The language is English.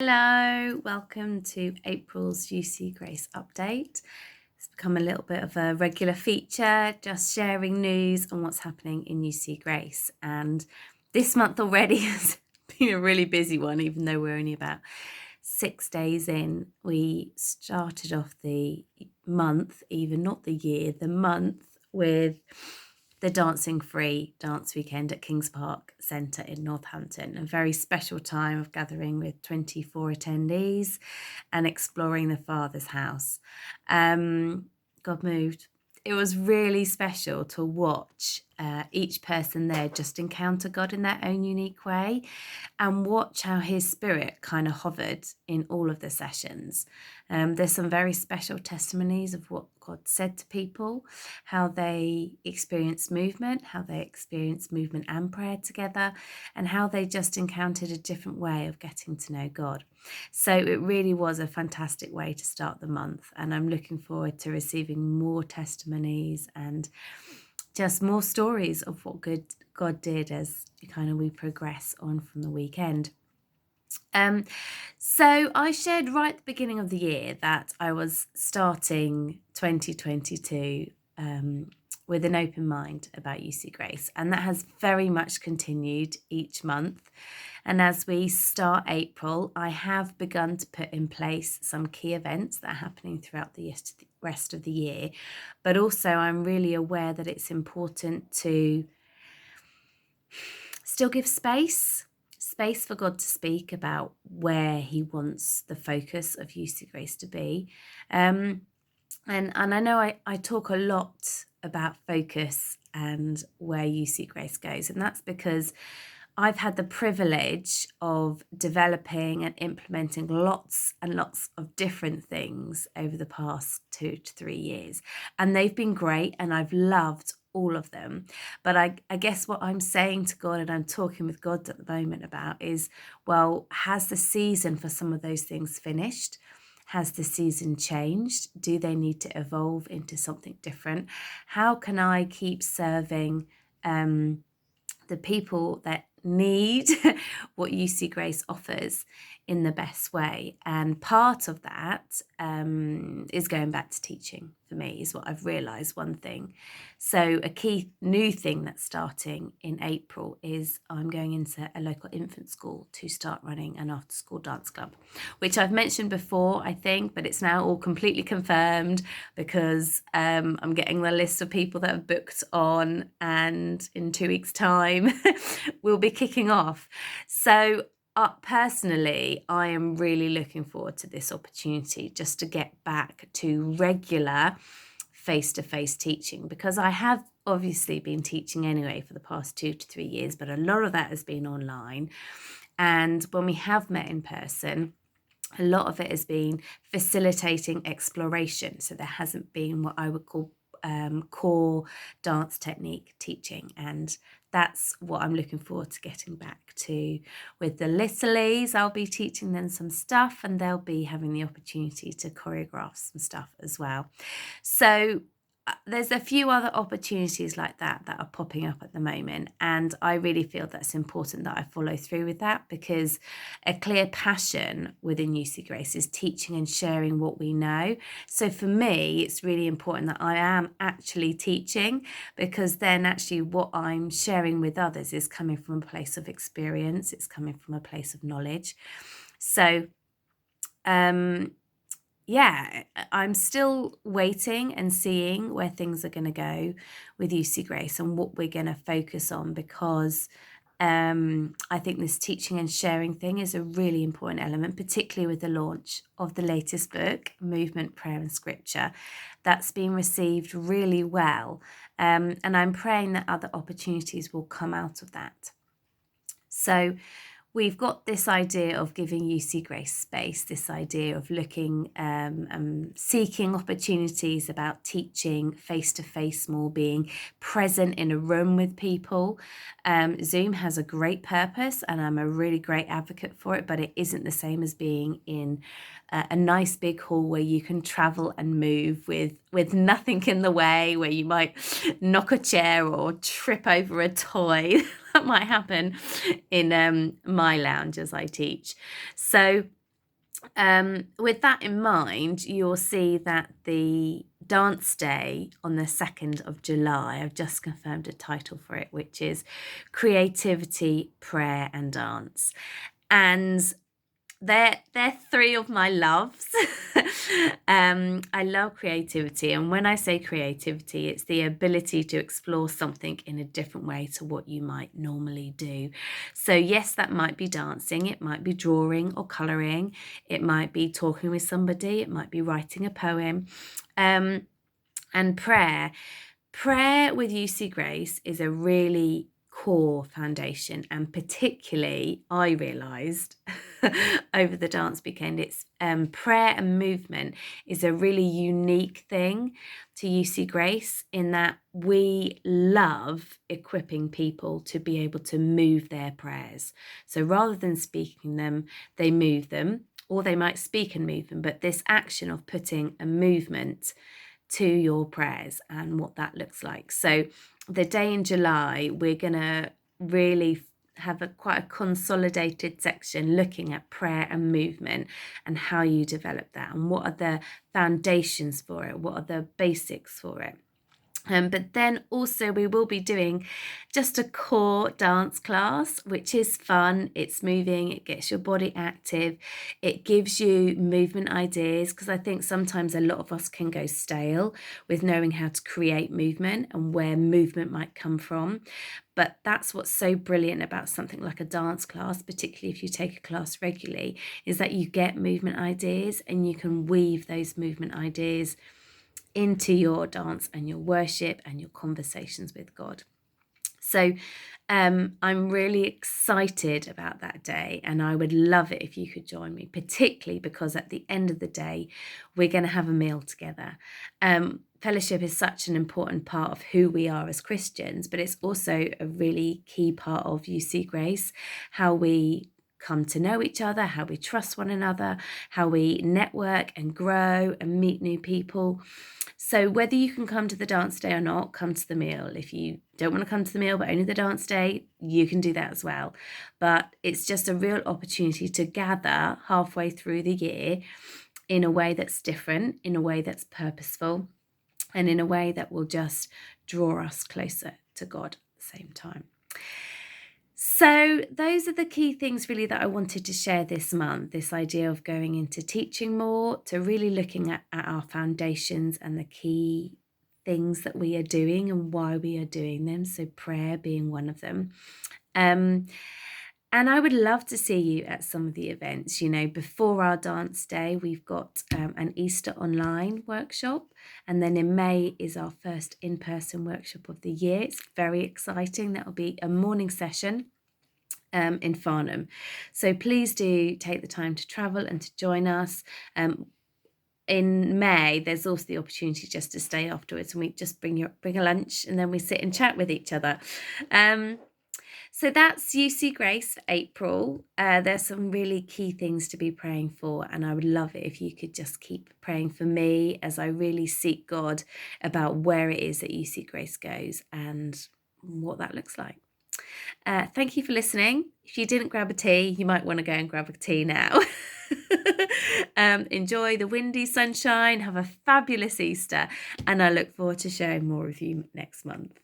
Hello, welcome to April's UC Grace update. It's become a little bit of a regular feature, just sharing news on what's happening in UC Grace. And this month already has been a really busy one, even though we're only about 6 days in. We started off the month, even not the year, the month with the Dancing Free dance weekend at Kings Park Centre in Northampton. A very special time of gathering with 24 attendees and exploring the Father's house. God moved. It was really special to watch each person there just encounter God in their own unique way and watch how his spirit kind of hovered in all of the sessions. There's some very special testimonies of what God said to people, how they experienced movement, and prayer together, and how they just encountered a different way of getting to know God. So it really was a fantastic way to start the month, and I'm looking forward to receiving more testimonies and just more stories of what good God did as we progress on from the weekend. So I shared right at the beginning of the year that I was starting 2022 with an open mind about UC Grace, and that has very much continued each month. And as we start April, I have begun to put in place some key events that are happening throughout the rest of the year, but also I'm really aware that it's important to still give space for God to speak about where he wants the focus of UC Grace to be. And I know I talk a lot about focus and where UC Grace goes, and that's because I've had the privilege of developing and implementing lots and lots of different things over the past 2 to 3 years, and they've been great, and I've loved all of them. But I guess what I'm saying to God, and I'm talking with God at the moment about, is, well, has the season for some of those things finished? Has the season changed? Do they need to evolve into something different? How can I keep serving the people that need what UC Grace offers in the best way? And part of that is going back to teaching, for me, is what I've realised, one thing. So a key new thing that's starting in April is I'm going into a local infant school to start running an after school dance club, which I've mentioned before, I think, but it's now all completely confirmed because I'm getting the list of people that have booked on, and in 2 weeks' time we'll be kicking off. So personally, I am really looking forward to this opportunity just to get back to regular face-to-face teaching, because I have obviously been teaching anyway for the past 2 to 3 years, but a lot of that has been online. And when we have met in person, a lot of it has been facilitating exploration. So there hasn't been what I would call core dance technique teaching, and that's what I'm looking forward to getting back to. With the littlies, I'll be teaching them some stuff, and they'll be having the opportunity to choreograph some stuff as well. So there's a few other opportunities like that are popping up at the moment, and I really feel that's important that I follow through with that, because a clear passion within UC Grace is teaching and sharing what we know. So for me, it's really important that I am actually teaching, because then actually what I'm sharing with others is coming from a place of experience, it's coming from a place of knowledge. So yeah, I'm still waiting and seeing where things are going to go with UC Grace and what we're going to focus on, because I think this teaching and sharing thing is a really important element, particularly with the launch of the latest book, Movement, Prayer and Scripture. That's been received really well, and I'm praying that other opportunities will come out of that. So we've got this idea of giving UC Grace space, this idea of looking seeking opportunities about teaching face-to-face more, being present in a room with people. Zoom has a great purpose, and I'm a really great advocate for it, but it isn't the same as being in a nice big hall where you can travel and move with nothing in the way, where you might knock a chair or trip over a toy. That might happen in my lounge as I teach. So With that in mind, you'll see that the dance day on the 2nd of July, I've just confirmed a title for it, which is Creativity, Prayer and Dance. And they're three of my loves. I love creativity, and when I say creativity, it's the ability to explore something in a different way to what you might normally do. So yes, that might be dancing, it might be drawing or colouring, it might be talking with somebody, it might be writing a poem. And prayer with UC Grace is a really core foundation, and particularly I realized over the dance weekend, it's prayer and movement is a really unique thing to UC Grace, in that we love equipping people to be able to move their prayers. So rather than speaking them, they move them, or they might speak and move them, but this action of putting a movement to your prayers and what that looks like. So the day in July, we're going to really have quite a consolidated section looking at prayer and movement and how you develop that and what are the foundations for it, what are the basics for it. But then also we will be doing just a core dance class, which is fun. It's moving, it gets your body active, it gives you movement ideas, because I think sometimes a lot of us can go stale with knowing how to create movement and where movement might come from. But that's what's so brilliant about something like a dance class, particularly if you take a class regularly, is that you get movement ideas and you can weave those movement ideas into your dance and your worship and your conversations with God. So I'm really excited about that day, and I would love it if you could join me, particularly because at the end of the day, we're going to have a meal together. Fellowship is such an important part of who we are as Christians, but it's also a really key part of UC Grace, how we come to know each other, how we trust one another, how we network and grow and meet new people. So whether you can come to the dance day or not, come to the meal. If you don't want to come to the meal but only the dance day, you can do that as well. But it's just a real opportunity to gather halfway through the year in a way that's different, in a way that's purposeful, and in a way that will just draw us closer to God at the same time. So those are the key things really that I wanted to share this month, this idea of going into teaching more, to really looking at our foundations and the key things that we are doing and why we are doing them. So prayer being one of them. And I would love to see you at some of the events. You know, before our dance day, we've got an Easter online workshop. And then in May is our first in-person workshop of the year. It's very exciting. That'll be a morning session in Farnham. So please do take the time to travel and to join us. In May, there's also the opportunity just to stay afterwards, and we just bring a lunch, and then we sit and chat with each other. So that's UC Grace for April. There's some really key things to be praying for, and I would love it if you could just keep praying for me as I really seek God about where it is that UC Grace goes and what that looks like. Thank you for listening. If you didn't grab a tea, you might want to go and grab a tea now. Enjoy the windy sunshine. Have a fabulous Easter, and I look forward to sharing more with you next month.